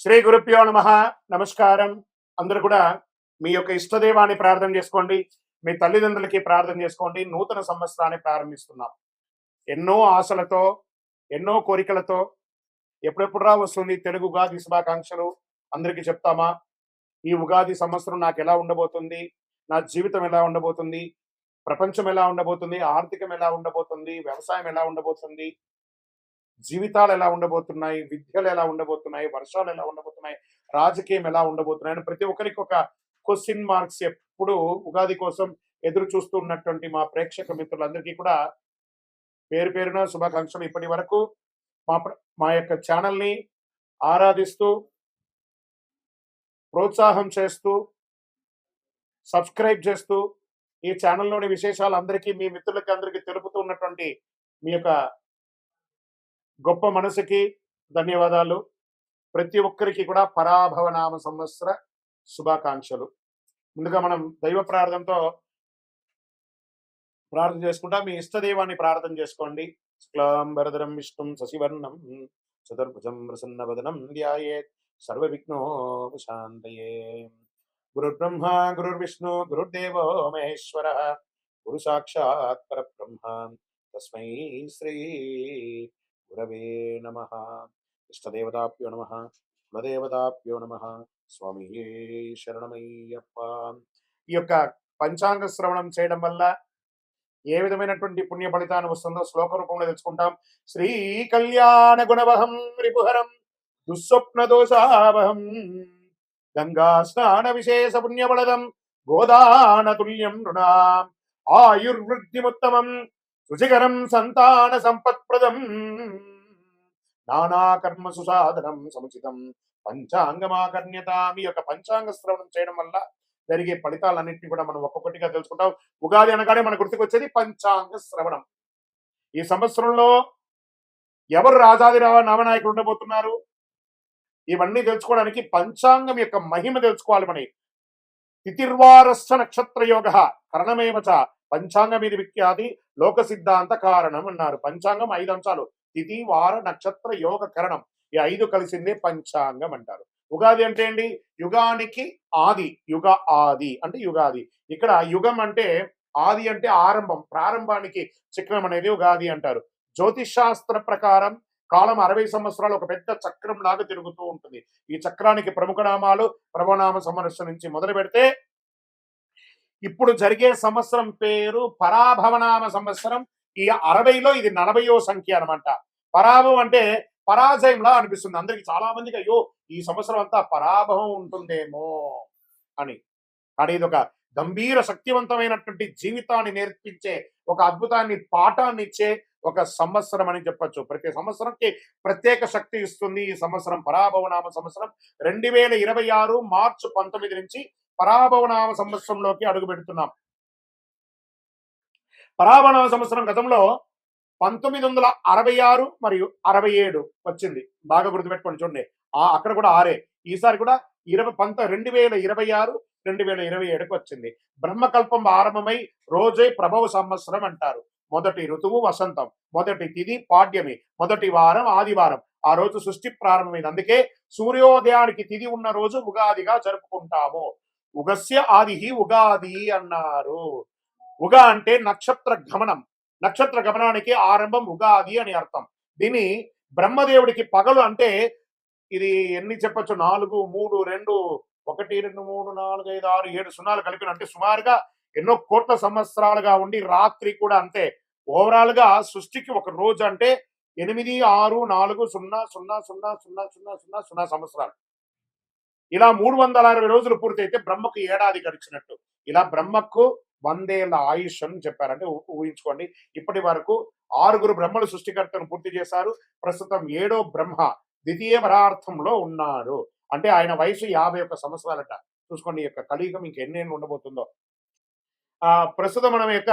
శ్రీ గురుభ్యో నమః. నమస్కారం. అందరూ కూడా మీ యొక్క ఇష్టదైవాన్ని ప్రార్థన చేసుకోండి. మీ తల్లిదండ్రులకి ప్రార్థన చేసుకోండి. నూతన సంవత్సరాన్ని ప్రారంభిస్తున్నాం. ఎన్నో ఆశలతో, ఎన్నో కోరికలతో ఎప్పుడెప్పుడురా వస్తుంది తెలుగు ఉగాది శుభాకాంక్షలు అందరికీ చెప్తామా? ఈ ఉగాది సంవత్సరం నాకు ఎలా ఉండబోతుంది? నా జీవితం ఎలా ఉండబోతుంది? ప్రపంచం ఎలా ఉండబోతుంది? ఆర్థికం ఎలా ఉండబోతుంది? వ్యవసాయం ఎలా ఉండబోతుంది? జీవితాలు ఎలా ఉండబోతున్నాయి, విద్యలు ఎలా ఉండబోతున్నాయి, వర్షాలు ఎలా ఉండబోతున్నాయి, రాజకీయం ఎలా ఉండబోతున్నాయి అని ప్రతి ఒక్కరికి ఒక క్వశ్చన్ మార్క్స్ ఎప్పుడు ఉగాది కోసం ఎదురు చూస్తున్నటువంటి మా ప్రేక్షక మిత్రులందరికీ కూడా పేరు పేరున శుభాకాంక్షలు. ఇప్పటి వరకు మా యొక్క ఛానల్ని ఆరాధిస్తూ ప్రోత్సాహం చేస్తూ సబ్స్క్రైబ్ చేస్తూ ఈ ఛానల్లోని విశేషాలు అందరికీ మీ మిత్రులకి అందరికీ తెలుపుతూ ఉన్నటువంటి మీ యొక్క గొప్ప మనసుకి ధన్యవాదాలు. ప్రతి ఒక్కరికి కూడా పరాభవనామ సంవత్సర శుభాకాంక్షలు. ముందుగా మనం దైవ ప్రార్థనతో ప్రార్థన చేసుకుంటా. మీ ఇష్టదైవాన్ని ప్రార్థన చేసుకోండి. శుక్లాంబరధరం విష్ణుం శశివర్ణం చతుర్భుజం ప్రసన్నవదనం ధ్యాయేత్ సర్వ విఘ్నోపశాంతయే. గురుర్బ్రహ్మ గురుర్విష్ణు గురుర్దేవో మహేశ్వర గురు సాక్షాత్ పరబ్రహ్మ తస్మై శ్రీ గురవే నమః. ఇష్టదేవతాభ్యో నమః, కులదేవతాభ్యో నమః. స్వామి శరణమయ్యప్ప. ఈ యొక్క పంచాంగ శ్రవణం చేయడం వల్ల ఏ విధమైనటువంటి పుణ్య ఫలితాన్ని వస్తుందో శ్లోక రూపంలో తెలుసుకుంటాం. శ్రీ కళ్యాణ గుణవహం రిపుహరం దుస్వప్న దోషావహం గంగా స్నాన విశేష పుణ్యబలదం గోదాన తుల్యం నృణాం ఆయుర్వృద్ధిముత్తమం రుచికరం సంతాన సంపత్ప్రదం నానాకర్మ సుసాధనం సముచితం పంచాంగమాకర్ణ్యతాం. ఈ యొక్క పంచాంగ శ్రవణం చేయడం వల్ల జరిగే ఫలితాలన్నింటినీ కూడా మనం ఒక్కొక్కటిగా తెలుసుకుంటాం. ఉగాది అనగానే మన గుర్తుకొచ్చేది పంచాంగ శ్రవణం. ఈ సంవత్సరంలో ఎవరు రాజాది నామనాయకులు ఉండబోతున్నారు, ఇవన్నీ తెలుసుకోవడానికి పంచాంగం యొక్క మహిమ తెలుసుకోవాలి. మన తిథిర్వారస్స నక్షత్ర యోగ కరణమేవచ పంచాంగం ఇది విఖ్యాతి లోక సిద్ధాంత కారణం అన్నారు. పంచాంగం 5 అంశాలు: తిథి, వార, నక్షత్ర, యోగ, కరణం. ఈ 5 కలిసిందే పంచాంగం అంటారు. ఉగాది అంటే ఏంటి? యుగానికి ఆది. యుగ ఆది అంటే యుగాది. ఇక్కడ యుగం అంటే ఆది అంటే ఆరంభం, ప్రారంభానికి చక్రం అనేది ఉగాది అంటారు. జ్యోతిష్ శాస్త్ర ప్రకారం కాలం 60 సంవత్సరాలు ఒక పెద్ద చక్రం లాగా తిరుగుతూ ఉంటుంది. ఈ చక్రానికి ప్రముఖ నామాలు ప్రభనామ సంవత్సరం నుంచి మొదలు పెడితే ఇప్పుడు జరిగే సంవత్సరం పేరు పరాభవనామ సంవత్సరం. ఈ 60లో ఇది 40వ సంఖ్య అనమాట. పరాభవం అంటే పరాజయంలా అనిపిస్తుంది అందరికి. చాలా మందికి అయ్యో ఈ సంవత్సరం అంతా పరాభవం ఉంటుందేమో అని. కానీ ఇది ఒక గంభీర శక్తివంతమైనటువంటి జీవితాన్ని నేర్పించే, ఒక అద్భుతాన్ని పాఠాన్ని ఇచ్చే ఒక సంవత్సరం అని చెప్పొచ్చు. ప్రతి సంవత్సరంకి ప్రత్యేక శక్తి ఇస్తుంది ఈ సంవత్సరం. పరాభవనామ సంవత్సరం 2026 మార్చి 19 నుంచి పరాభవనామ సంవత్సరంలోకి అడుగు పెడుతున్నాం. పరాభవనామ సంవత్సరం గతంలో 1966 మరియు 67 వచ్చింది. బాగా గుర్తుపెట్టుకోండి. చూడండి, అక్కడ కూడా 6. ఈసారి కూడా 2026 2027కి వచ్చింది. బ్రహ్మకల్పం ఆరంభమై రోజే ప్రభవ సంవత్సరం అంటారు. మొదటి ఋతువు వసంతం, మొదటి తిథి పాడ్యమి, మొదటి వారం ఆదివారం. ఆ రోజు సృష్టి ప్రారంభమైంది. అందుకే సూర్యోదయానికి తిథి ఉన్న రోజు ఉగాదిగా జరుపుకుంటాము. ఉగస్య ఆది ఉగాది అన్నారు. ఉగా అంటే నక్షత్ర గమనం. నక్షత్ర గమనానికి ఆరంభం ఉగాది అని అర్థం. దీన్ని బ్రహ్మదేవుడికి పగలు అంటే ఇది ఎన్ని చెప్పచ్చు? 4, 3, 2, 1, 2, 3, 4, 5, 6, 7 సున్నాలు కలిపిన అంటే సుమారుగా ఎన్నో కోట్ల సంవత్సరాలుగా ఉండి రాత్రి కూడా అంతే. ఓవరాల్ గా సృష్టికి ఒక రోజు అంటే 8, 6, 4, 0, 0, 0, 0, 0, 0, 0 సంవత్సరాలు. ఇలా 360 రోజులు పూర్తయితే బ్రహ్మకు ఏడాది గడిచినట్టు. ఇలా బ్రహ్మకు 100 ఏళ్ల ఆయుష్ అని చెప్పారంటే ఊహించుకోండి. ఇప్పటి వరకు 6 బ్రహ్మలు సృష్టికర్తను పూర్తి చేశారు. ప్రస్తుతం 7వ బ్రహ్మ ద్వితీయ వరార్థంలో ఉన్నారు. అంటే ఆయన వయసు 51 సంవత్సరాలట. చూసుకోండి ఈ యొక్క కలియుగం ఇంకెన్నేళ్ళు ఉండబోతుందో. ప్రస్తుతం మనం యొక్క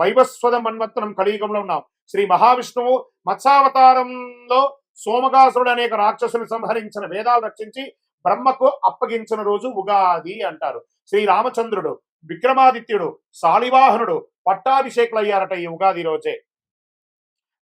వైవస్వత మన్వత్తనం కలియుగంలో ఉన్నాం. శ్రీ మహావిష్ణువు మత్స్యావతారంలో సోమగాసురుడు అనేక రాక్షసులు సంహరించిన, వేదాలు రక్షించి బ్రహ్మకు అప్పగించిన రోజు ఉగాది అంటారు. శ్రీ రామచంద్రుడు, విక్రమాదిత్యుడు, శాలివాహనుడు పట్టాభిషేకులు అయ్యారట ఈ ఉగాది రోజే.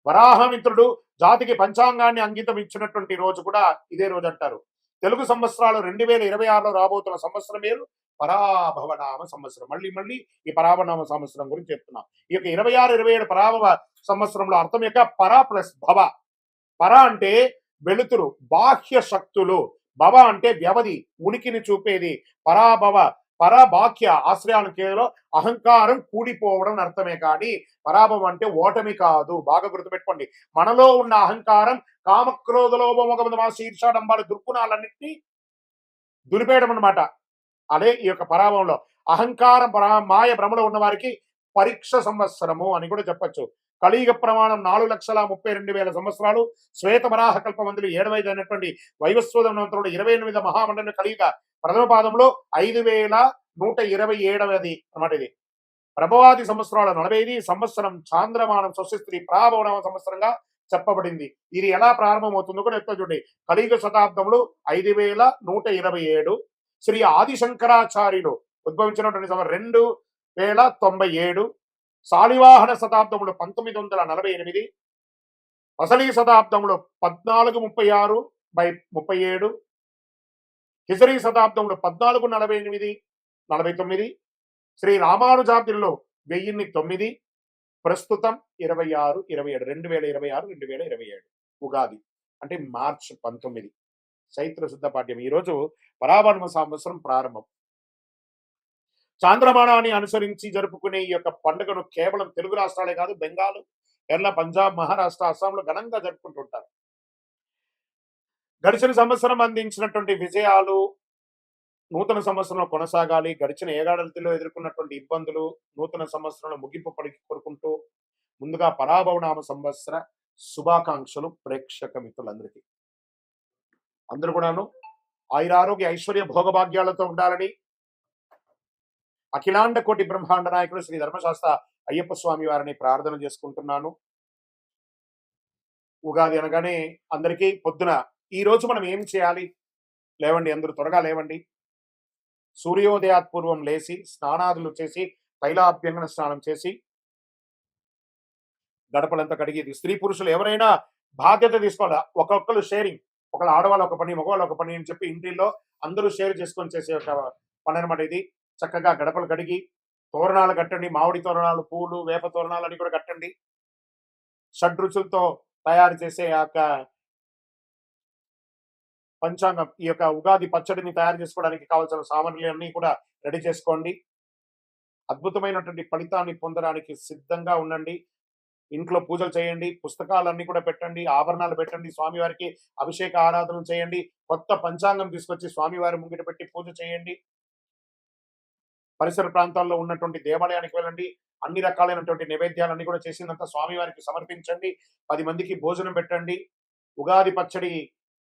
వరాహమిత్రుడు జాతికి పంచాంగాన్ని అంకితం ఇచ్చినటువంటి రోజు కూడా ఇదే రోజు అంటారు. తెలుగు సంవత్సరాలు 2026లో రాబోతున్న సంవత్సరం పేరు పరాభవనామ సంవత్సరం. మళ్ళీ మళ్ళీ ఈ పరాభవనామ సంవత్సరం గురించి చెప్తున్నాం. ఈ యొక్క 26, 27 పరాభవ సంవత్సరంలో అర్థం యొక్క పర ప్లస్ భవ. పర అంటే వెలుతురు, బాహ్య శక్తులు. భవ అంటే వ్యవధి, ఉనికిని చూపేది. పరాభవ, పరబాహ్య ఆశ్రయాలు కేవలం అహంకారం కూడిపోవడం అర్థమే కానీ పరాభవం అంటే ఓటమి కాదు. బాగా గుర్తుపెట్టుకోండి. మనలో ఉన్న అహంకారం, కామక్రోధ లోభమోహ శీర్షాడంబాలు దుర్గుణాలన్నింటినీ దులిపేయడం అనమాట. అదే ఈ యొక్క పరాభవంలో అహంకారం మాయ భ్రమలో ఉన్న వారికి పరీక్ష సంవత్సరము అని కూడా చెప్పచ్చు. కలియుగ ప్రమాణం 4,32,000 సంవత్సరాలు. శ్వేత వరాహ కల్పమందులు 7వ అయినటువంటి వైవస్వతంలో 28 మహామండలి కలియుగ ప్రథమ పాదంలో 5,127 అన్నమాట. ఇది ప్రభవాది సంవత్సరాల 45 సంవత్సరం చాంద్రమానం స్వస్తి ప్రాభవనామ సంవత్సరంగా చెప్పబడింది. ఇది ఎలా ప్రారంభమవుతుందో కూడా చెప్తా చూడండి. కలియుగ శతాబ్దంలో 5,127. శ్రీ ఆదిశంకరాచార్యులు ఉద్భవించినటువంటి 2,097. శాలివాహన శతాబ్దంలో 1948. అసలీ శతాబ్దంలో 1436/37. హిజరీ శతాబ్దంలో 1448, 49. శ్రీ రామానుజాబ్దిలో 1009. ప్రస్తుతం 26, 27, 2026, 2027 ఉగాది అంటే మార్చి 19 చైత్ర శుద్ధ పాఠ్యం. ఈరోజు పరాభవ సంవత్సరం ప్రారంభం. చాంద్రమానాన్ని అనుసరించి జరుపుకునే ఈ యొక్క పండుగను కేవలం తెలుగు రాష్ట్రాలే కాదు, బెంగాల్, కేరళ, పంజాబ్, మహారాష్ట్ర, అస్సాంలో ఘనంగా జరుపుకుంటుంటారు. గడిచిన సంవత్సరం అందించినటువంటి విజయాలు నూతన సంవత్సరంలో కొనసాగాలి. గడిచిన ఏడాదిలో ఎదుర్కొన్నటువంటి ఇబ్బందులు నూతన సంవత్సరంలో ముగింపు పలికి కోరుకుంటూ ముందుగా పరాభవనామ సంవత్సర శుభాకాంక్షలు ప్రేక్షక మిత్రులందరికీ. అందరూ కూడాను ఆయురారోగ్య ఐశ్వర్య భోగభాగ్యాలతో ఉండాలని అఖిలాండ కోటి బ్రహ్మాండ నాయకుడు శ్రీ ధర్మశాస్త్ర అయ్యప్ప స్వామి వారిని ప్రార్థన చేసుకుంటున్నాను. ఉగాది అనగానే అందరికీ పొద్దున ఈ రోజు మనం ఏం చేయాలి? లేవండి, అందరూ త్వరగా లేవండి. సూర్యోదయాత్ పూర్వం లేచి స్నానాదులు చేసి తైలాభ్యంగన స్నానం చేసి గడపలంతా కడిగి, స్త్రీ పురుషులు ఎవరైనా బాధ్యత తీసుకోవాలి. ఒక్కొక్కరు షేరింగ్, ఒకళ్ళు ఆడవాళ్ళు ఒక పని, మగవాళ్ళు ఒక పని అని చెప్పి ఇంటిల్లో అందరూ షేర్ చేసుకొని చేసే ఒక పని అనమాట ఇది. చక్కగా గడపలు కడిగి తోరణాలు కట్టండి. మామిడి తోరణాలు, పూలు, వేప తోరణాలు అన్ని కూడా కట్టండి. షడ్రుచులతో తయారు చేసే ఆ యొక్క పంచాంగం, ఈ యొక్క ఉగాది పచ్చడిని తయారు చేసుకోవడానికి కావాల్సిన సామాగ్రిలన్నీ కూడా రెడీ చేసుకోండి. అద్భుతమైనటువంటి ఫలితాన్ని పొందడానికి సిద్ధంగా ఉండండి. ఇంట్లో పూజలు చేయండి, పుస్తకాలన్నీ కూడా పెట్టండి, ఆభరణాలు పెట్టండి, స్వామివారికి అభిషేక ఆరాధన చేయండి, కొత్త పంచాంగం తీసుకొచ్చి స్వామివారి ముంగిట పెట్టి పూజ చేయండి. పరిసర ప్రాంతాల్లో ఉన్నటువంటి దేవాలయానికి వెళ్ళండి. అన్ని రకాలైనటువంటి నైవేద్యాలన్నీ కూడా చేసినంత స్వామివారికి సమర్పించండి. 10 మందికి భోజనం పెట్టండి. ఉగాది పచ్చడి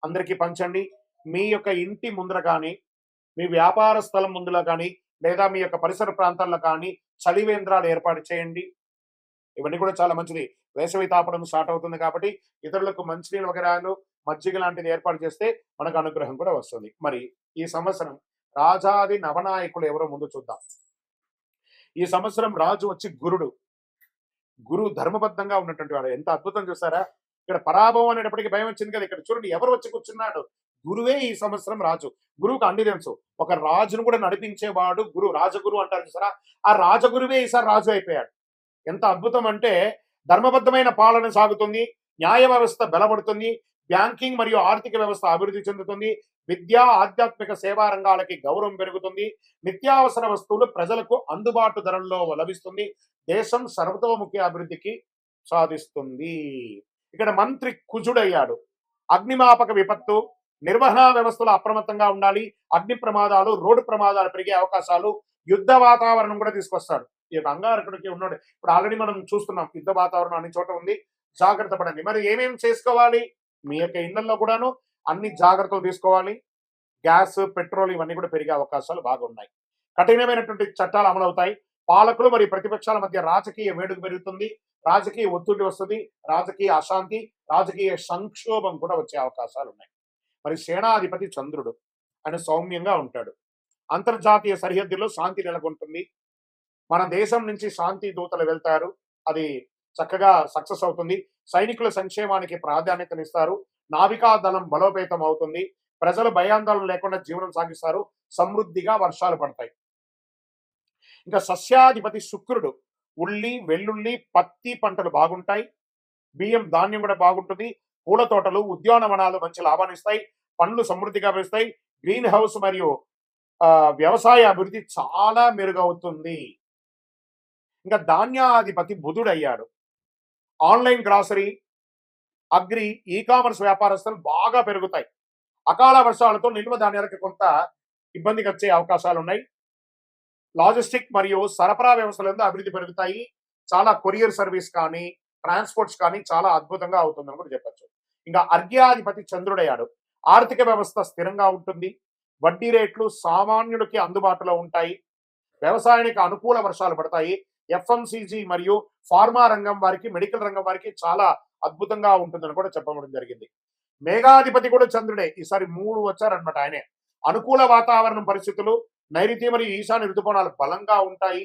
అందరికీ పంచండి. మీ యొక్క ఇంటి ముందర కానీ, మీ వ్యాపార స్థలం ముందులో కానీ, లేదా మీ యొక్క పరిసర ప్రాంతాల్లో కానీ చలివేంద్రాలు ఏర్పాటు చేయండి. ఇవన్నీ కూడా చాలా మంచిది. వేసవి తాపడం స్టార్ట్ అవుతుంది కాబట్టి ఇతరులకు మంచినీళ్ళు వగరాలు, మజ్జిగ లాంటిది ఏర్పాటు చేస్తే మనకు అనుగ్రహం కూడా వస్తుంది. మరి ఈ సంవత్సరం రాజాది నవనాయకులు ఎవరో ముందు చూద్దాం. ఈ సంవత్సరం రాజు వచ్చి గురుడు. గురువు ధర్మబద్ధంగా ఉన్నటువంటి వాడు. ఎంత అద్భుతం చూసారా? ఇక్కడ పరాభవం అనేటప్పటికీ భయం వచ్చింది కదా. ఇక్కడ చూడండి ఎవరు వచ్చి కూర్చున్నాడు. గురువే ఈ సంవత్సరం రాజు. గురువుకు అన్ని తెలుసు. ఒక రాజును కూడా నడిపించేవాడు గురువు. రాజగురు అంటారు చూసారా? ఆ రాజగురువే ఈసారి రాజు అయిపోయాడు. ఎంత అద్భుతం అంటే ధర్మబద్ధమైన పాలన సాగుతుంది, న్యాయ వ్యవస్థ బలపడుతుంది, బ్యాంకింగ్ మరియు ఆర్థిక వ్యవస్థ అభివృద్ధి చెందుతుంది, విద్యా ఆధ్యాత్మిక సేవా రంగాలకి గౌరవం పెరుగుతుంది, నిత్యావసర వస్తువులు ప్రజలకు అందుబాటు ధరల్లో లభిస్తుంది, దేశం సర్వతోముఖి అభివృద్ధికి సాధిస్తుంది. ఇక్కడ మంత్రి కుజుడయ్యాడు. అగ్నిమాపక విపత్తు, నిర్వహణ వ్యవస్థలో అప్రమత్తంగా ఉండాలి. అగ్ని ప్రమాదాలు, రోడ్డు ప్రమాదాలు పెరిగే అవకాశాలు, యుద్ధ వాతావరణం కూడా తీసుకొస్తాడు. ఈ యొక్క అంగారకుడికి ఉన్నాడు. ఇప్పుడు ఆల్రెడీ మనం చూస్తున్నాం యుద్ధ వాతావరణం అన్ని చోట ఉంది. జాగ్రత్త పడండి. మరి ఏమేమి చేసుకోవాలి? మీ యొక్క ఇళ్లలో కూడాను అన్ని జాగ్రత్తలు తీసుకోవాలి. గ్యాస్, పెట్రోల్ ఇవన్నీ కూడా పెరిగే అవకాశాలు బాగున్నాయి. కఠినమైనటువంటి చట్టాలు అమలవుతాయి. పాలకులు మరియు ప్రతిపక్షాల మధ్య రాజకీయ వేడుక పెరుగుతుంది, రాజకీయ ఒత్తిడి వస్తుంది, రాజకీయ అశాంతి, రాజకీయ సంక్షోభం కూడా వచ్చే అవకాశాలు ఉన్నాయి. మరి సేనాధిపతి చంద్రుడు, ఆయన సౌమ్యంగా ఉంటాడు. అంతర్జాతీయ సరిహద్దుల్లో శాంతి నెలకొంటుంది. మన దేశం నుంచి శాంతి దూతలు వెళ్తారు. అది చక్కగా సక్సెస్ అవుతుంది. సైనికుల సంక్షేమానికి ప్రాధాన్యతనిస్తారు. నావికా దళం బలోపేతం అవుతుంది. ప్రజలు భయాందోళన లేకుండా జీవనం సాగిస్తారు. సమృద్ధిగా వర్షాలు పడతాయి. ఇంకా సస్యాధిపతి శుక్రుడు ఉల్లి, వెల్లుల్లి, పత్తి పంటలు బాగుంటాయి. బియ్యం, ధాన్యం కూడా బాగుంటుంది. పూల తోటలు, ఉద్యానవనాలు మంచి లాభాన్నిస్తాయి. పండ్లు సమృద్ధిగా పెరుస్తాయి. గ్రీన్ హౌస్ మరియు వ్యవసాయ అభివృద్ధి చాలా మెరుగవుతుంది. ఇంకా ధాన్యాధిపతి బుధుడయ్యాడు. Online grocery, agri, e commerce వ్యాపారస్తులు బాగా పెరుగుతాయి. అకాల వర్షాలతో నిల్వ ధాన్యాలకు కొంత ఇబ్బందికి వచ్చే అవకాశాలు ఉన్నాయి. లాజిస్టిక్ మరియు సరఫరా వ్యవస్థలందు అభివృద్ధి పెరుగుతాయి. చాలా కొరియర్ సర్వీస్ కానీ, ట్రాన్స్పోర్ట్స్ కానీ చాలా అద్భుతంగా అవుతుందని కూడా చెప్పొచ్చు. ఇంకా అర్ఘ్యాధిపతి చంద్రుడయ్యాడు. ఆర్థిక వ్యవస్థ స్థిరంగా ఉంటుంది. వడ్డీ రేట్లు సామాన్యుడికి అందుబాటులో ఉంటాయి. వ్యవసాయానికి అనుకూల వర్షాలు పడతాయి. ఎఫ్ఎంసీజీ మరియు ఫార్మా రంగం వారికి, మెడికల్ రంగం వారికి చాలా అద్భుతంగా ఉంటుందని కూడా చెప్పడం జరిగింది. మేఘాధిపతి కూడా చంద్రుడే. ఈసారి 3 వచ్చారనమాట ఆయనే. అనుకూల వాతావరణం పరిస్థితులు, నైరుతి మరియు ఈశాన్య ఋతుపవనాలు బలంగా ఉంటాయి.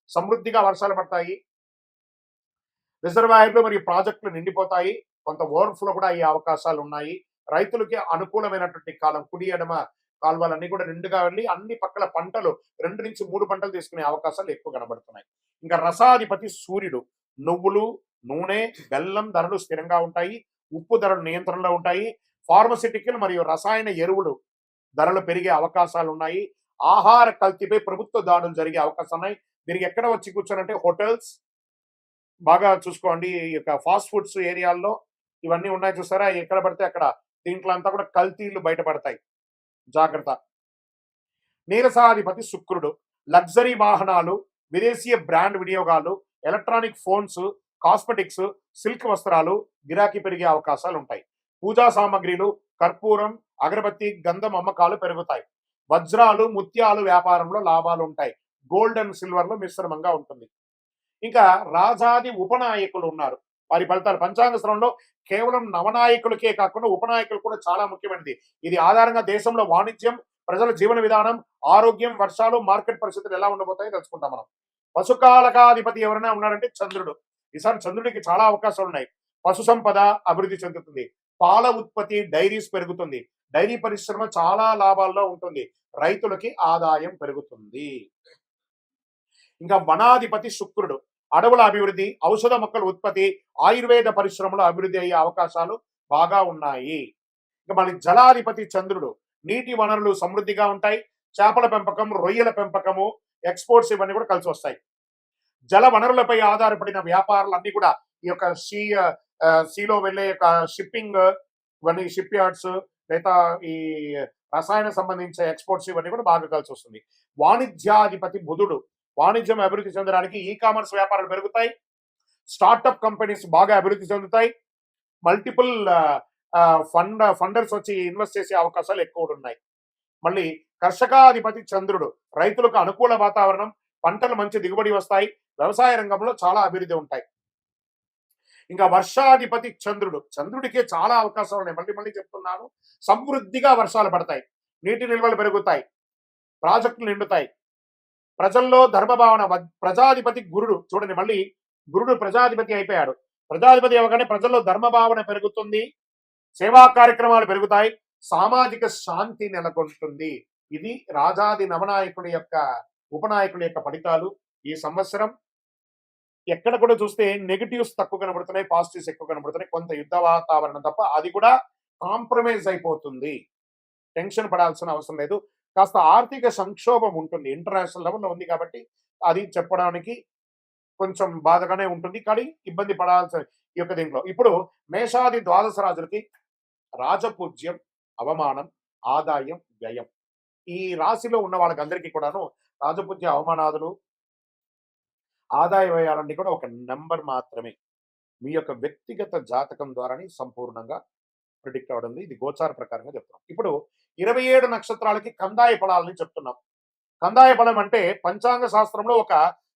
సమృద్ధిగా వర్షాలు పడతాయి. రిజర్వాయర్లు మరియు ప్రాజెక్టులు నిండిపోతాయి. కొంత ఓవర్ఫ్లో కూడా అయ్యే అవకాశాలు ఉన్నాయి. రైతులకి అనుకూలమైనటువంటి కాలం. కుడి ఎడమ కాలువలన్నీ కూడా నిండుగా వెళ్ళి అన్ని పక్కల పంటలు 2 నుంచి 3 పంటలు తీసుకునే అవకాశాలు ఎక్కువ కనబడుతున్నాయి. ఇంకా రసాధిపతి సూర్యుడు. నువ్వులు, నూనె, బెల్లం ధరలు స్థిరంగా ఉంటాయి. ఉప్పు ధరలు నియంత్రణలో ఉంటాయి. ఫార్మసిటికల్ మరియు రసాయన ఎరువులు ధరలు పెరిగే అవకాశాలు ఉన్నాయి. ఆహార కల్తీపై ప్రభుత్వ దాడులు జరిగే అవకాశాలు ఉన్నాయి. మీరు ఎక్కడ వచ్చి కూర్చోనంటే హోటల్స్ బాగా చూసుకోండి. ఈ యొక్క ఫాస్ట్ ఫుడ్స్ ఏరియాల్లో ఇవన్నీ ఉన్నాయి చూసారా, ఎక్కడ పడితే అక్కడ దీంట్లో అంతా కూడా కల్తీలు బయటపడతాయి. జాగ్రత్త. నీరసాధిపతి శుక్రుడు. లగ్జరీ వాహనాలు, విదేశీయ బ్రాండ్ వినియోగాలు, ఎలక్ట్రానిక్ ఫోన్స్, కాస్మెటిక్స్, సిల్క్ వస్త్రాలు గిరాకీ పెరిగే అవకాశాలు ఉంటాయి. పూజా సామాగ్రిలు, కర్పూరం, అగరబత్తి, గంధం అమ్మకాలు పెరుగుతాయి. వజ్రాలు, ముత్యాలు వ్యాపారంలో లాభాలు ఉంటాయి. గోల్డ్ అండ్ సిల్వర్ లో మిశ్రమంగా ఉంటుంది. ఇంకా రాజాది ఉపనాయకులు ఉన్నారు. వారి ఫలితాలు పంచాంగ శ్రవణంలో కేవలం నవనాయకులకే కాకుండా ఉపనాయకులు కూడా చాలా ముఖ్యమైనది. ఇది ఆధారంగా దేశంలో వాణిజ్యం, ప్రజల జీవన విధానం, ఆరోగ్యం, వర్షాలు, మార్కెట్ పరిస్థితులు ఎలా ఉండబోతాయో తెలుసుకుంటాం మనం. పశుకాలకాధిపతి ఎవరైనా ఉన్నారంటే చంద్రుడు. ఈసారి చంద్రుడికి చాలా అవకాశాలు ఉన్నాయి. పశు సంపద అభివృద్ధి చెందుతుంది. పాల ఉత్పత్తి, డైరీస్ పెరుగుతుంది. డైరీ పరిశ్రమ చాలా లాభాల్లో ఉంటుంది. రైతులకి ఆదాయం పెరుగుతుంది. ఇంకా వనాధిపతి శుక్రుడు. అడవుల అభివృద్ధి, ఔషధ మొక్కల ఉత్పత్తి, ఆయుర్వేద పరిశ్రమలో అభివృద్ధి అయ్యే అవకాశాలు బాగా ఉన్నాయి. ఇంకా మళ్ళీ జలాధిపతి చంద్రుడు. నీటి వనరులు సమృద్ధిగా ఉంటాయి. చేపల పెంపకం, రొయ్యల పెంపకము, ఎక్స్పోర్ట్స్ ఇవన్నీ కూడా కలిసి వస్తాయి. జల వనరులపై ఆధారపడిన వ్యాపారాలు అన్ని కూడా ఈ యొక్క సీలో వెళ్ళే యొక్క షిప్పింగ్, ఇవన్నీ షిప్ యార్డ్స్, లేదా ఈ రసాయన సంబంధించిన ఎక్స్పోర్ట్స్ ఇవన్నీ కూడా బాగా కలిసి వస్తుంది. వాణిజ్యాధిపతి బుధుడు. వాణిజ్యం అభివృద్ధి చెందడానికి ఈ కామర్స్ వ్యాపారాలు పెరుగుతాయి. స్టార్టప్ కంపెనీస్ బాగా అభివృద్ధి చెందుతాయి. మల్టిపుల్ ఫండర్స్ వచ్చి ఇన్వెస్ట్ చేసే అవకాశాలు ఎక్కువ ఉన్నాయి. మళ్ళీ కర్షకాధిపతి చంద్రుడు. రైతులకు అనుకూల వాతావరణం, పంటలు మంచి దిగుబడి వస్తాయి. వ్యవసాయ రంగంలో చాలా అభివృద్ధి ఉంటాయి. ఇంకా వర్షాధిపతి చంద్రుడు. చంద్రుడికే చాలా అవకాశాలు ఉన్నాయి. మళ్ళీ చెప్తున్నాను. సమృద్ధిగా వర్షాలు పడతాయి. నీటి నిల్వలు పెరుగుతాయి. ప్రాజెక్టులు నిండుతాయి. ప్రజల్లో ధర్మభావన. ప్రజాధిపతి గురుడు. చూడండి, మళ్ళీ గురుడు ప్రజాధిపతి అయిపోయాడు. ప్రజాధిపతి అవగానే ప్రజల్లో ధర్మభావన పెరుగుతుంది. సేవా కార్యక్రమాలు పెరుగుతాయి. సామాజిక శాంతి నెలకొంటుంది. ఇది రాజాది నవనాయకుడి యొక్క ఉపనాయకుడి యొక్క ఫలితాలు. ఈ సంవత్సరం ఎక్కడ కూడా చూస్తే నెగటివ్స్ తక్కువ కనబడుతున్నాయి, పాజిటివ్స్ ఎక్కువ కనబడుతున్నాయి. కొంత యుద్ధ వాతావరణం తప్ప అది కూడా కాంప్రమైజ్ అయిపోతుంది. టెన్షన్ పడాల్సిన అవసరం లేదు. కాస్త ఆర్థిక సంక్షోభం ఉంటుంది. ఇంటర్నేషనల్ లెవెల్లో ఉంది కాబట్టి అది చెప్పడానికి కొంచెం బాధగానే ఉంటుంది. కానీ ఇబ్బంది పడాల్సిన ఈ యొక్క దీంట్లో ఇప్పుడు మేషాది ద్వాదశ రాజులకి రాజపూజ్యం, అవమానం, ఆదాయం, వ్యయం. ఈ రాశిలో ఉన్న వాళ్ళకందరికీ కూడాను రాజపూజ్య, అవమానాదులు, ఆదాయ వ్యయాలన్నీ కూడా ఒక నెంబర్ మాత్రమే. మీ యొక్క వ్యక్తిగత జాతకం ద్వారానే సంపూర్ణంగా ప్రిడిక్ట్ అవడం. ఇది గోచార ప్రకారంగా చెప్తున్నాం. ఇప్పుడు 27 నక్షత్రాలకి కందాయ ఫలాలని చెప్తున్నాం. కందాయ ఫలం అంటే పంచాంగ శాస్త్రంలో ఒక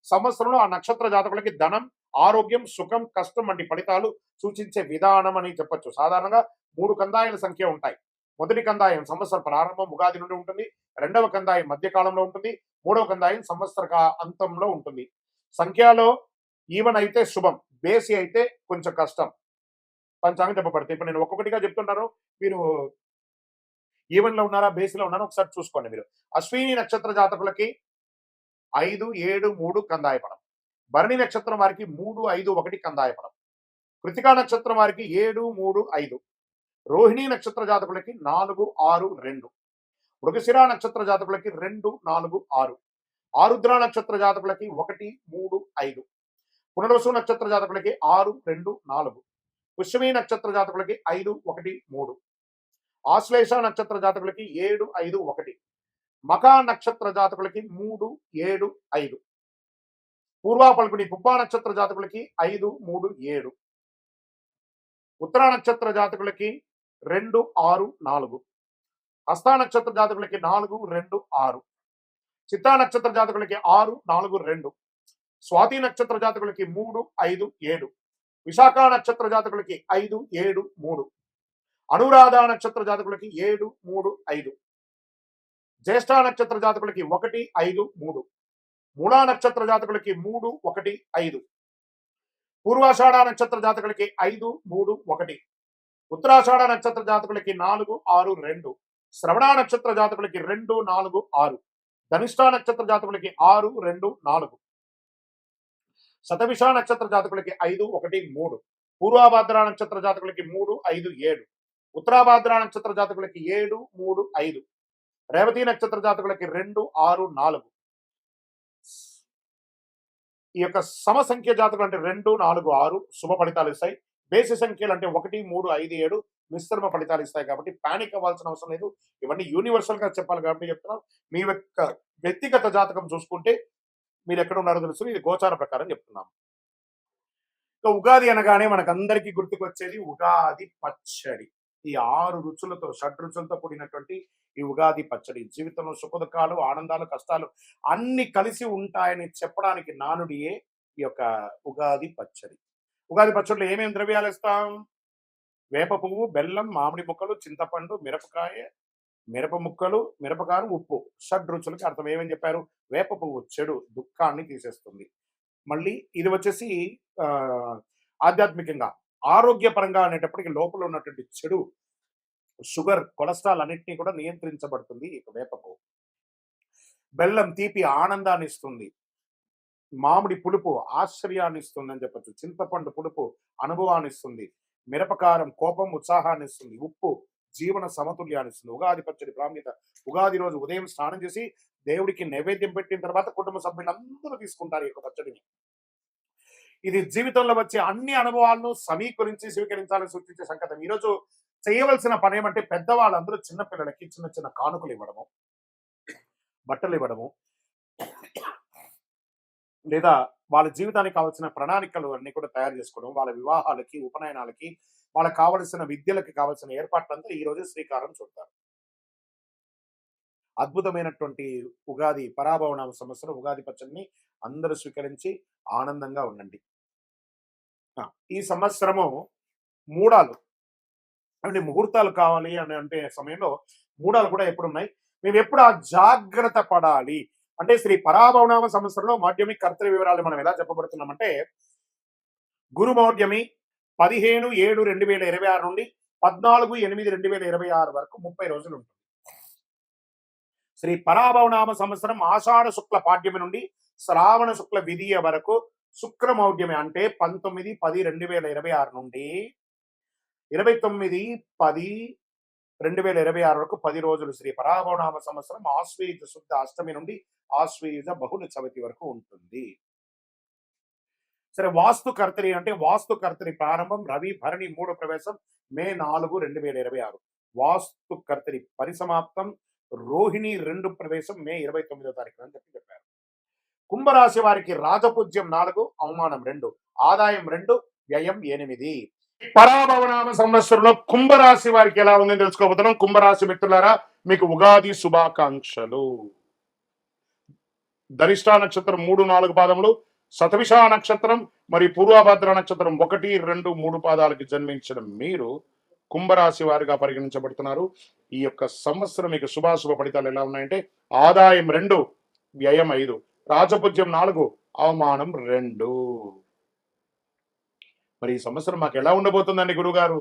సంవత్సరంలో ఆ నక్షత్ర జాతకులకి ధనం, ఆరోగ్యం, సుఖం, కష్టం వంటి ఫలితాలు సూచించే విధానం అని చెప్పొచ్చు. సాధారణంగా 3 కందాయాల సంఖ్య ఉంటాయి. మొదటి కందాయం సంవత్సర ప్రారంభం ఉగాది నుండి ఉంటుంది. రెండవ కందాయం మధ్యకాలంలో ఉంటుంది. మూడవ కందాయం సంవత్సర అంతంలో ఉంటుంది. సంఖ్యలో ఈవెన్ అయితే శుభం, బేసి అయితే కొంచెం కష్టం. పంచాంగం చెప్పబడతాయి. ఇప్పుడు నేను ఒక్కొక్కటిగా చెప్తుంటాను. మీరు ఈవెన్ లో ఉన్నారా, బేస్ లో ఉన్నారా ఒకసారి చూసుకోండి మీరు. అశ్విని నక్షత్ర జాతకులకి 5, 7, 3 కందాయపడం. భరణి నక్షత్రం వారికి 3, 5, 1 కందాయపడం. కృతికా నక్షత్రం వారికి 7, 3, 5. రోహిణి నక్షత్ర జాతకులకి 4, 6, 2. మృగశిర నక్షత్ర జాతకులకి 2, 4, 6. ఆరుద్ర నక్షత్ర జాతకులకి 1, 3, 5. పునర్వసు నక్షత్ర జాతకులకి 6, 2, 4. పుష్యమి నక్షత్ర జాతకులకి 5, 1, 3. ఆశ్లేష నక్షత్ర జాతకులకి 7, 5, 1. మఖా నక్షత్ర జాతకులకి 3, 7, 5. పూర్వా పల్గుని పుబ్బా నక్షత్ర జాతకులకి 5, 3, 7. ఉత్తర నక్షత్ర జాతకులకి 2, 6, 4. హస్త నక్షత్ర జాతకులకి 4, 2, 6. చిత్తా నక్షత్ర జాతకులకి 6, 4, 2. స్వాతి నక్షత్ర జాతకులకి 3, 5, 7. విశాఖ నక్షత్ర జాతకులకి 5, 7, 3. అనురాధ నక్షత్ర జాతకులకి 7, 3, 5. జ్యేష్ఠ నక్షత్ర జాతకులకి 1, 5, 3. మూలా నక్షత్ర జాతకులకి 3, 1, 5. పూర్వాషాఢ నక్షత్ర జాతకులకి 5, 3, 1. ఉత్తరాషాఢ నక్షత్ర జాతకులకి 4, 6, 2. శ్రవణ నక్షత్ర జాతకులకి 2, 4, 6. ధనిష్ట నక్షత్ర జాతకులకి 6, 2, 4. శతభిష నక్షత్ర జాతకులకి 5, 1, 3. పూర్వాభాద్ర నక్షత్ర జాతకులకి 3, 5, 7. ఉత్తరాభాద్ర నక్షత్ర జాతకులకి 7, 3, 5. రేవతి నక్షత్ర జాతకులకి 2, 6, 4. ఈ యొక్క సమ సంఖ్య జాతకులు అంటే 2, 4, 6 శుభ ఫలితాలు ఇస్తాయి. బేసి సంఖ్యలు అంటే 1, 3, 5, 7 మిశ్రమ ఫలితాలు ఇస్తాయి. కాబట్టి పానిక్ అవ్వాల్సిన అవసరం లేదు. ఇవన్నీ యూనివర్సల్ గా చెప్పాలి కాబట్టి చెప్తున్నాం. మీ యొక్క వ్యక్తిగత జాతకం చూసుకుంటే మీరు ఎక్కడ ఉన్నారో తెలుసు. ఇది గోచార ప్రకారం చెప్తున్నాం. ఉగాది అనగానే మనకందరికీ గుర్తుకొచ్చేది ఉగాది పచ్చడి. ఈ 6 రుచులతో, షడ్రుచులతో కూడినటువంటి ఈ ఉగాది పచ్చడి జీవితంలో సుఖదుఖాలు, ఆనందాలు, కష్టాలు అన్ని కలిసి ఉంటాయని చెప్పడానికి నానుడియే ఈ యొక్క ఉగాది పచ్చడి. ఉగాది పచ్చడిలో ఏమేమి ద్రవ్యాలు ఇస్తాం? వేప పువ్వు, బెల్లం, మామిడి ముక్కలు, చింతపండు, మిరపకాయ, మిరప ముక్కలు, మిరపకారం, ఉప్పు. షడ్రుచులకి అర్థం ఏమని చెప్పారు? వేప పువ్వు చెడు దుఃఖాన్ని తీసేస్తుంది. మళ్ళీ ఇది వచ్చేసి ఆధ్యాత్మికంగా ఆరోగ్యపరంగా అనేటప్పటికి లోపల ఉన్నటువంటి చెడు షుగర్, కొలెస్ట్రాల్ అన్నింటినీ కూడా నియంత్రించబడుతుంది ఈ వేప పువ్వు. బెల్లం తీపి ఆనందాన్ని ఇస్తుంది. మామిడి పులుపు ఆశ్చర్యాన్ని ఇస్తుంది అని చెప్పచ్చు. చింతపండు పులుపు అనుభవాన్ని ఇస్తుంది. మిరపకారం కోపం, ఉత్సాహాన్ని ఇస్తుంది. ఉప్పు జీవన సమతుల్యాన్ని ఇస్తుంది. ఉగాది పచ్చడి ప్రాముఖ్యత. ఉగాది రోజు ఉదయం స్నానం చేసి దేవుడికి నైవేద్యం పెట్టిన తర్వాత కుటుంబ సభ్యులందరూ తీసుకుంటారు ఈ యొక్క పచ్చడిని. ఇది జీవితంలో వచ్చే అన్ని అనుభవాలను సమీకరించి స్వీకరించాలని సూచించే సంకేతం. ఈరోజు చేయవలసిన పని ఏమంటే పెద్దవాళ్ళందరూ చిన్న పిల్లలకి చిన్న చిన్న కానుకలు ఇవ్వడము, బట్టలు ఇవ్వడము, లేదా వాళ్ళ జీవితానికి కావాల్సిన ప్రణాళికలు అన్ని కూడా తయారు చేసుకోవడం, వాళ్ళ వివాహాలకి, ఉపనయనాలకి, వాళ్ళకి కావలసిన విద్యలకి కావాల్సిన ఏర్పాట్లంతా ఈ రోజు శ్రీకారం చుడతారు. అద్భుతమైనటువంటి ఉగాది పరాభవనామ సంవత్సరం ఉగాది పచ్చడిని అందరూ స్వీకరించి ఆనందంగా ఉండండి. ఈ సంవత్సరము మూడాలు అంటే ముహూర్తాలు కావాలి అని అంటే సమయంలో మూడాలు కూడా ఎప్పుడు ఉన్నాయి. మేము ఎప్పుడు ఆ జాగ్రత్త పడాలి అంటే శ్రీ పరాభవనామ సంవత్సరంలో మాధ్యమిక కర్తవ్య వివరాలు మనం ఎలా చెప్పబడుతున్నామంటే గురు మౌఢ్యమి 15/7/2026 నుండి 14/8/2026 వరకు 30 రోజులు ఉంటుంది. శ్రీ పరాభవనామ సంవత్సరం ఆషాఢ శుక్ల పాడ్యమి నుండి శ్రావణ శుక్ల విధియ వరకు శుక్రమౌఢ్యమి అంటే 19/10/2026 నుండి 29/10/2026 వరకు 10 రోజులు శ్రీ పరాభవనామ సంవత్సరం ఆశ్వయుజ శుద్ధ అష్టమి నుండి ఆశ్వయుజ బహుళ చవితి వరకు ఉంటుంది. సరే, వాస్తు కర్తరి అంటే వాస్తు కర్తరి ప్రారంభం రవి భరణి 3 ప్రవేశం మే 4, 2026. వాస్తు కర్తరి పరిసమాప్తం రోహిణి 2 ప్రవేశం మే 29వ తారీఖు అని చెప్పారు. కుంభరాశి వారికి రాజపూజ్యం 4, అవమానం 2, ఆదాయం 2, వ్యయం 8. పరాభవనామ సంవత్సరంలో కుంభరాశి వారికి ఎలా ఉందని తెలుసుకోబోతున్నాం. కుంభరాశి మిత్రులారా, మీకు ఉగాది శుభాకాంక్షలు. ధనిష్ట నక్షత్రం 3, 4 పాదములు, శతభిష నక్షత్రం మరియు పూర్వభద్ర నక్షత్రం 1, 2, 3 పాదాలకి జన్మించిన మీరు కుంభరాశి వారిగా పరిగణించబడుతున్నారు. ఈ యొక్క సంవత్సరం మీకు శుభాశుభ ఫలితాలు ఎలా ఉన్నాయంటే ఆదాయం 2, వ్యయం 5, రాజపూజ్యం 4, అవమానం 2. మరి ఈ సంవత్సరం మాకు ఎలా ఉండబోతుందండి గురుగారు?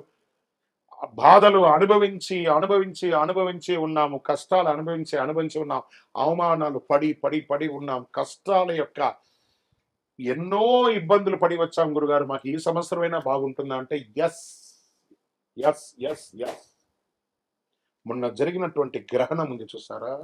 బాధలు అనుభవించి అనుభవించి అనుభవించి ఉన్నాము, కష్టాలు అనుభవించి అనుభవించి ఉన్నాం, అవమానాలు పడి పడి పడి ఉన్నాం, కష్టాల యొక్క ఎన్నో ఇబ్బందులు పడి వచ్చాం గురుగారు. మాకు ఈ సంవత్సరమైనా బాగుంటుందా అంటే ఎస్, ఎస్, ఎస్, ఎస్. మొన్న జరిగినటువంటి గ్రహణం ఉంది చూసారా,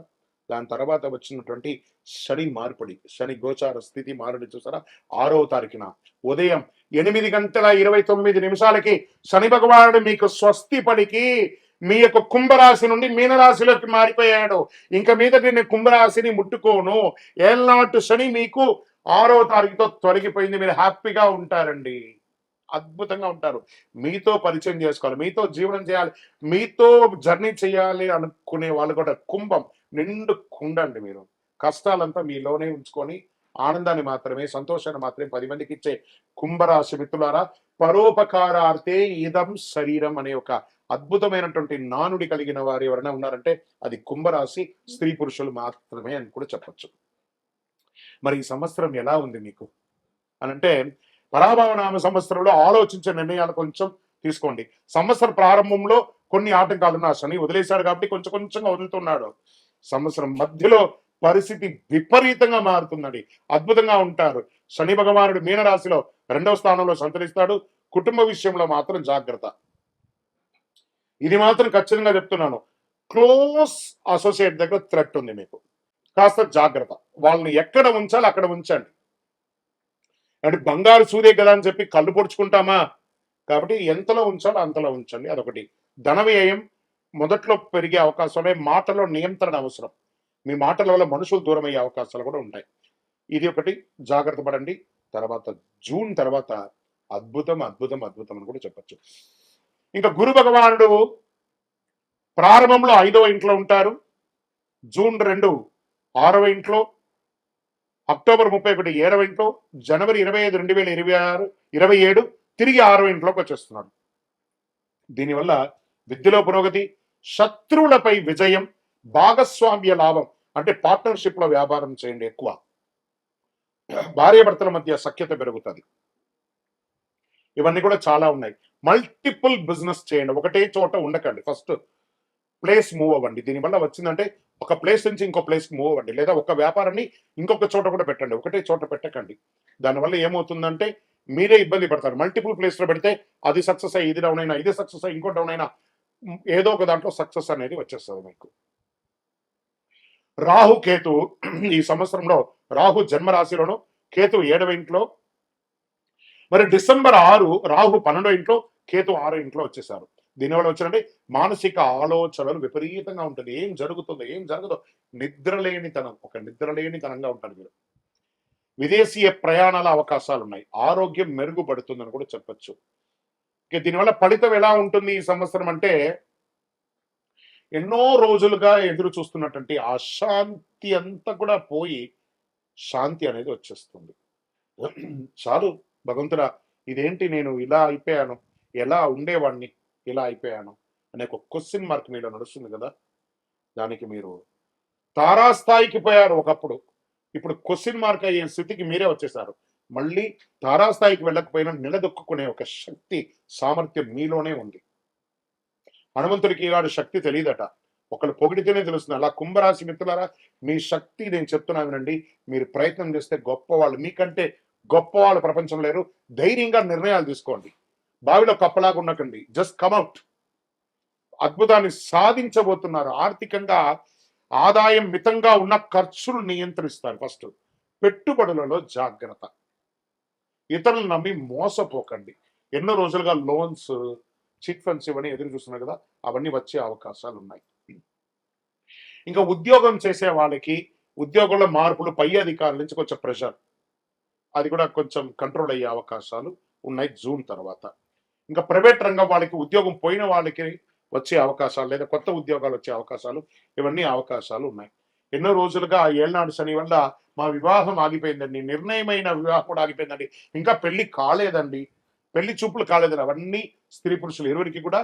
దాని తర్వాత వచ్చినటువంటి శని మార్పిడి, శని గోచార స్థితి మారడి చూసారా, 6వ తారీఖున ఉదయం 8:29 శని భగవానుడు మీకు స్వస్తి పలికి మీ యొక్క కుంభరాశి నుండి మీనరాశిలోకి మారిపోయాడు. ఇంకా మీదటి నేను కుంభరాశిని ముట్టుకోను. ఏళ్ళనాటి శని మీకు 6వ తారీఖుతో తొలగిపోయింది. మీరు హ్యాపీగా ఉంటారండి, అద్భుతంగా ఉంటారు. మీతో పరిచయం చేసుకోవాలి, మీతో జీవనం చేయాలి, మీతో జర్నీ చేయాలి అనుకునే వాళ్ళు కూడా కుంభం నిండు కుండండి. మీరు కష్టాలంతా మీలోనే ఉంచుకొని ఆనందాన్ని మాత్రమే, సంతోషాన్ని మాత్రమే 10 మందికి ఇచ్చే కుంభరాశి మిత్రులారా, పరోపకారార్థే ఇదం శరీరం అనే ఒక అద్భుతమైనటువంటి నానుడి కలిగిన వారు ఎవరైనా ఉన్నారంటే అది కుంభరాశి స్త్రీ పురుషులు మాత్రమే అని కూడా చెప్పచ్చు. మరి ఈ సంవత్సరం ఎలా ఉంది మీకు అనంటే, పరాభవనామ సంవత్సరంలో ఆలోచించే నిర్ణయాలు కొంచెం తీసుకోండి. సంవత్సర ప్రారంభంలో కొన్ని ఆటంకాలు నా శని వదిలేశాడు కాబట్టి కొంచెం కొంచెంగా వదులుతున్నాడు. సంవత్సరం మధ్యలో పరిస్థితి విపరీతంగా మారుతుందండి, అద్భుతంగా ఉంటారు. శని భగవానుడు మీనరాశిలో 2వ స్థానంలో సంతరిస్తాడు. కుటుంబ విషయంలో మాత్రం జాగ్రత్త, ఇది మాత్రం ఖచ్చితంగా చెప్తున్నాను. క్లోజ్ అసోసియేట్ దగ్గర థ్రెట్ ఉంది మీకు, కాస్త జాగ్రత్త. వాళ్ళని ఎక్కడ ఉంచాలి అక్కడ ఉంచండి. అంటే బంగారు సూర్య కదా అని చెప్పి కళ్ళు పొడుచుకుంటామా, కాబట్టి ఎంతలో ఉంచాలో అంతలో ఉంచండి. అదొకటి. ధన వ్యయం మొదట్లో పెరిగే అవకాశాలు, మాటలో నియంత్రణ అవసరం. మీ మాటల వల్ల మనుషులు దూరం అయ్యే అవకాశాలు కూడా ఉంటాయి. ఇది ఒకటి, జాగ్రత్త పడండి. తర్వాత జూన్ తర్వాత అద్భుతం అద్భుతం అద్భుతం అని కూడా చెప్పచ్చు. ఇంకా గురు భగవానుడు ప్రారంభంలో 5వ ఇంట్లో ఉంటారు, జూన్ 2 6వ ఇంట్లో, అక్టోబర్ 31 7వ ఇంట్లో, జనవరి 25 2027 తిరిగి 6వ ఇంట్లోకి వచ్చేస్తున్నాడు. దీనివల్ల విద్యలో పురోగతి, శత్రువులపై విజయం, భాగస్వామ్య లాభం. అంటే పార్ట్నర్షిప్ లో వ్యాపారం చేయండి ఎక్కువ, భార్యాభర్తల మధ్య సఖ్యత పెరుగుతుంది. ఇవన్నీ కూడా చాలా ఉన్నాయి. మల్టిపుల్ బిజినెస్ చేయండి, ఒకటే చోట ఉండకండి. ఫస్ట్ ప్లేస్ మూవ్ అవ్వండి. దీనివల్ల వచ్చిందంటే ఒక ప్లేస్ నుంచి ఇంకో ప్లేస్కి మూవ్ అవ్వండి, లేదా ఒక వ్యాపారాన్ని ఇంకొక చోట కూడా పెట్టండి, ఒకటే చోట పెట్టకండి. దానివల్ల ఏమవుతుందంటే మీరే ఇబ్బంది పడతారు. మల్టిపుల్ ప్లేస్లో పెడితే అది సక్సెస్ అయ్యి ఇది డౌన్ అయినా, ఇది సక్సెస్ అయ్యి ఇంకో డౌన్ అయినా, ఏదో ఒక దాంట్లో సక్సెస్ అనేది వచ్చేస్తుంది మీకు. రాహు కేతు ఈ సంవత్సరంలో రాహు జన్మరాశిలోను, కేతు 7వ ఇంట్లో. మరి డిసెంబర్ 6 రాహు 12వ ఇంట్లో, కేతు 6వ ఇంట్లో వచ్చేసారు. దీనివల్ల వచ్చినట్టే మానసిక ఆలోచనలు విపరీతంగా ఉంటుంది. ఏం జరుగుతుందో ఏం జరగదో నిద్రలేనితనం, ఒక నిద్రలేనితనంగా ఉంటారు మీరు. విదేశీయ ప్రయాణాల అవకాశాలు ఉన్నాయి, ఆరోగ్యం మెరుగుపడుతుందని కూడా చెప్పచ్చు. దీనివల్ల ఫలితం ఎలా ఉంటుంది ఈ సంవత్సరం అంటే, ఎన్నో రోజులుగా ఎదురు చూస్తున్నటువంటి అశాంతి అంతా కూడా పోయి శాంతి అనేది వచ్చేస్తుంది. చాలు భగవంతుడా, ఇదేంటి నేను ఇలా అయిపోయాను, ఎలా ఉండేవాడిని ఇలా అయిపోయాను అనే ఒక క్వశ్చన్ మార్క్ మీలో నడుస్తుంది కదా. దానికి మీరు తారాస్థాయికి పోయారు ఒకప్పుడు, ఇప్పుడు క్వశ్చన్ మార్క్ అయ్యే స్థితికి మీరే వచ్చేసారు. మళ్ళీ తారాస్థాయికి వెళ్ళకపోయినా నిలదొక్కునే ఒక శక్తి సామర్థ్యం మీలోనే ఉంది. హనుమంతుడికి వాడు శక్తి తెలియదట, ఒకళ్ళు పొగిడితేనే తెలుస్తుంది. అలా కుంభరాశి మిత్రులారా, మీ శక్తి నేను చెప్తున్నా వినండి. మీరు ప్రయత్నం చేస్తే గొప్పవాళ్ళు, మీకంటే గొప్పవాళ్ళు ప్రపంచం లేరు. ధైర్యంగా నిర్ణయాలు తీసుకోండి, బావిలో కప్పలాగా ఉండకండి. జస్ట్ కమ్అట్. అద్భుతాన్ని సాధించబోతున్నారు. ఆర్థికంగా ఆదాయం మితంగా ఉన్న ఖర్చులు నియంత్రిస్తారు. ఫస్ట్ పెట్టుబడులలో జాగ్రత్త, ఇతరులు నమ్మి మోసపోకండి. ఎన్నో రోజులుగా లోన్స్, చిట్ ఫండ్స్ ఇవన్నీ ఎదురు చూస్తున్నారు కదా, అవన్నీ వచ్చే అవకాశాలు ఉన్నాయి. ఇంకా ఉద్యోగం చేసే వాళ్ళకి ఉద్యోగంలో మార్పులు, పై అధికారుల నుంచి కొంచెం ప్రెషర్, అది కూడా కొంచెం కంట్రోల్ అయ్యే అవకాశాలు ఉన్నాయి జూన్ తర్వాత. ఇంకా ప్రైవేట్ రంగం వాళ్ళకి, ఉద్యోగం పోయిన వాళ్ళకి వచ్చే అవకాశాలు, లేదా కొత్త ఉద్యోగాలు వచ్చే అవకాశాలు, ఇవన్నీ అవకాశాలు ఉన్నాయి. ఎన్నో రోజులుగా ఏళ్ళనాడు శని వల్ల మా వివాహం ఆగిపోయిందండి, నిర్ణయమైన వివాహం కూడా ఆగిపోయిందండి, ఇంకా పెళ్లి కాలేదండి, పెళ్లి చూపులు కాలేదండి, అవన్నీ స్త్రీ పురుషులు ఇరువురికి కూడా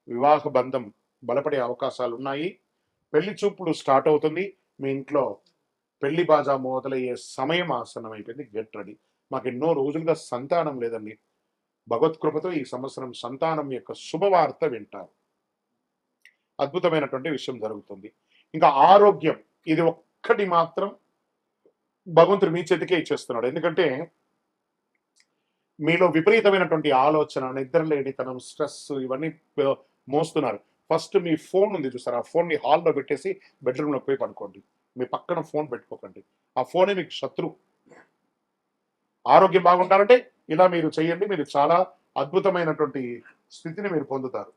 వివాహ బంధం బలపడే అవకాశాలు ఉన్నాయి. పెళ్లి చూపులు స్టార్ట్ అవుతుంది. మీ ఇంట్లో పెళ్లి బాజా మొదలయ్యే సమయం ఆసనం అయిపోయింది. Get ready. మాకు ఎన్నో రోజులుగా సంతానం లేదండి, భగవత్ కృపతో ఈ సంవత్సరం సంతానం యొక్క శుభవార్త వింటారు. అద్భుతమైనటువంటి విషయం జరుగుతుంది. ఇంకా ఆరోగ్యం, ఇది ఒక్కటి మాత్రం భగవంతుడు మీ చేతికే ఇచ్చేస్తున్నాడు. ఎందుకంటే మీలో విపరీతమైనటువంటి ఆలోచన, నిద్రలేనితనం, స్ట్రెస్ ఇవన్నీ మోస్తున్నారు. ఫస్ట్ మీ ఫోన్ ఉంది చూసారా? ఆ ఫోన్‌ని హాల్‌లో పెట్టేసి బెడ్‌రూమ్‌లోకి పోయి పడుకోండి. మీ పక్కన ఫోన్ పెట్టుకోకండి. ఆ ఫోనే మీకు శత్రువు. ఆరోగ్యం బాగుండాలంటే ఇలా మీరు చేయండి. మీరు చాలా అద్భుతమైనటువంటి స్థితిని మీరు పొందుతారు.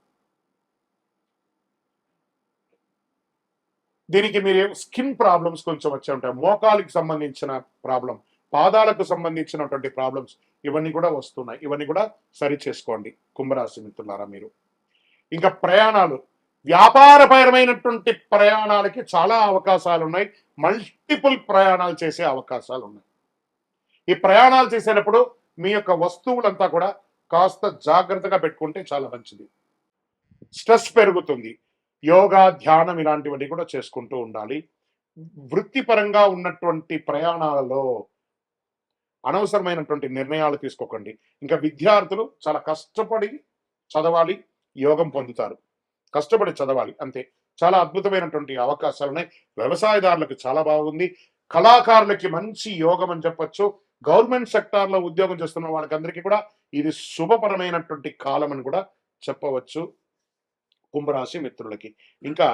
దీనికి మీరు స్కిన్ ప్రాబ్లమ్స్ కొంచెం వచ్చే ఉంటాయి. మోకాలికి సంబంధించిన ప్రాబ్లమ్, పాదాలకు సంబంధించినటువంటి ప్రాబ్లమ్స్ ఇవన్నీ కూడా వస్తున్నాయి. ఇవన్నీ కూడా సరి చేసుకోండి కుంభరాశి మిత్రులారా మీరు. ఇంకా ప్రయాణాలు, వ్యాపారపరమైనటువంటి ప్రయాణాలకి చాలా అవకాశాలున్నాయి. మల్టిపుల్ ప్రయాణాలు చేసే అవకాశాలున్నాయి. ఈ ప్రయాణాలు చేసేటప్పుడు మీ యొక్క వస్తువులంతా కూడా కాస్త జాగ్రత్తగా పెట్టుకుంటే చాలా మంచిది. స్ట్రెస్ పెరుగుతుంది. యోగా, ధ్యానం ఇలాంటివన్నీ కూడా చేసుకుంటూ ఉండాలి. వృత్తిపరంగా ఉన్నటువంటి ప్రయాణాలలో అనవసరమైనటువంటి నిర్ణయాలు తీసుకోకండి. ఇంకా విద్యార్థులు చాలా కష్టపడి చదవాలి, యోగం పొందుతారు. కష్టపడి చదవాలి అంతే. చాలా అద్భుతమైనటువంటి అవకాశాలున్నాయి. వ్యవసాయదారులకు చాలా బాగుంది. కళాకారులకి మంచి యోగం అని చెప్పొచ్చు. గవర్నమెంట్ సెక్టార్‌లో ఉద్యోగం చేస్తున్న వాళ్ళకందరికీ కూడా ఇది శుభపరమైనటువంటి కాలం అని కూడా చెప్పవచ్చు కుంభరాశి మిత్రులకి. ఇంకా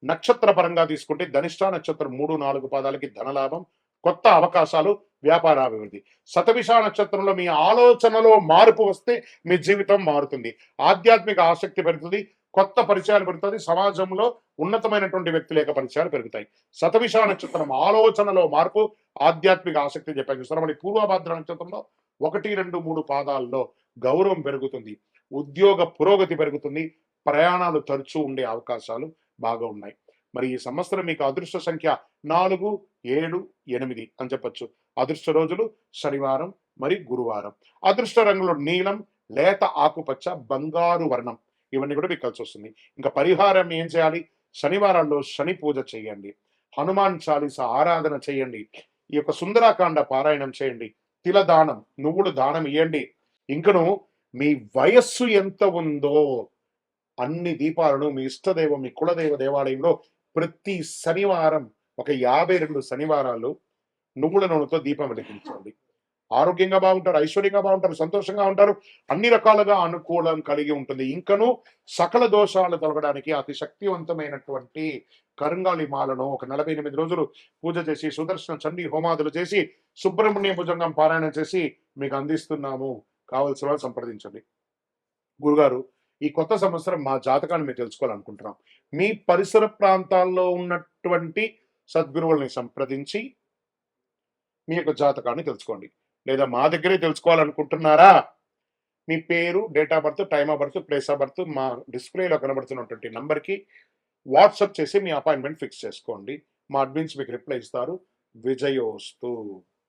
నక్షత్ర పరంగా తీసుకుంటే ధనిష్ట నక్షత్రం 3, 4 పాదాలకి ధనలాభం, కొత్త అవకాశాలు, వ్యాపారాభివృద్ధి. శతభిష నక్షత్రంలో మీ ఆలోచనలో మార్పు వస్తే మీ జీవితం మారుతుంది. ఆధ్యాత్మిక ఆసక్తి పెరుగుతుంది. కొత్త పరిచయాలు పెరుగుతుంది. సమాజంలో ఉన్నతమైనటువంటి వ్యక్తుల యొక్క పరిచయాలు పెరుగుతాయి. శతభిష నక్షత్రం ఆలోచనలో మార్పు, ఆధ్యాత్మిక ఆసక్తి చెప్పాను చూస్తారా. మరి పూర్వభద్ర నక్షత్రంలో 1, 2, 3 పాదాల్లో గౌరవం పెరుగుతుంది. ఉద్యోగ పురోగతి పెరుగుతుంది. ప్రయాణాలు తరచూ ఉండే అవకాశాలు బాగా ఉన్నాయి. మరి ఈ సంవత్సరం మీకు అదృష్ట సంఖ్య 4, 7, 8 అని చెప్పొచ్చు. అదృష్ట రోజులు శనివారం మరి గురువారం. అదృష్ట రంగులు నీలం, లేత ఆకుపచ్చ, బంగారు వర్ణం ఇవన్నీ కూడా మీకు కలిసి వస్తుంది. ఇంకా పరిహారం ఏం చేయాలి? శనివారాల్లో శని పూజ చేయండి. హనుమాన్ చాలీస ఆరాధన చేయండి. ఈ యొక్క సుందరాకాండ పారాయణం చేయండి. తిల దానం, నువ్వులు దానం ఇయ్యండి. ఇంకను మీ వయస్సు ఎంత ఉందో అన్ని దీపాలను మీ ఇష్టదైవం, మీ కులదైవ దేవాలయంలో ప్రతి శనివారం ఒక 52 శనివారాలు నువ్వుల నూనెతో దీపం వెలిగించండి. ఆరోగ్యంగా బాగుంటారు, ఐశ్వర్యంగా బాగుంటారు, సంతోషంగా ఉంటారు. అన్ని రకాలుగా అనుకూలం కలిగి ఉంటుంది. ఇంకను సకల దోషాలు తొలగడానికి అతి శక్తివంతమైనటువంటి కరుంగాళి మాలను ఒక 48 రోజులు పూజ చేసి, సుదర్శన చండీ హోమాదులు చేసి, సుబ్రహ్మణ్య భుజంగం పారాయణం చేసి మీకు అందిస్తున్నాము. కావలసిన వాళ్ళు సంప్రదించండి. గురుగారు, ఈ కొత్త సంవత్సరం మా జాతకాన్ని మీరు తెలుసుకోవాలనుకుంటున్నాం. మీ పరిసర ప్రాంతాల్లో ఉన్నటువంటి సద్గురువుల్ని సంప్రదించి మీ యొక్క జాతకాన్ని తెలుసుకోండి. లేదా మా దగ్గరే తెలుసుకోవాలనుకుంటున్నారా? మీ పేరు, date of birth, time of birth, place of birth మా డిస్ప్లేలో కనబడుతున్నటువంటి నంబర్‌కి వాట్సాప్ చేసి మీ అపాయింట్మెంట్ ఫిక్స్ చేసుకోండి. మా అడ్మిన్స్ మీకు రిప్లై ఇస్తారు. విజయోస్తు.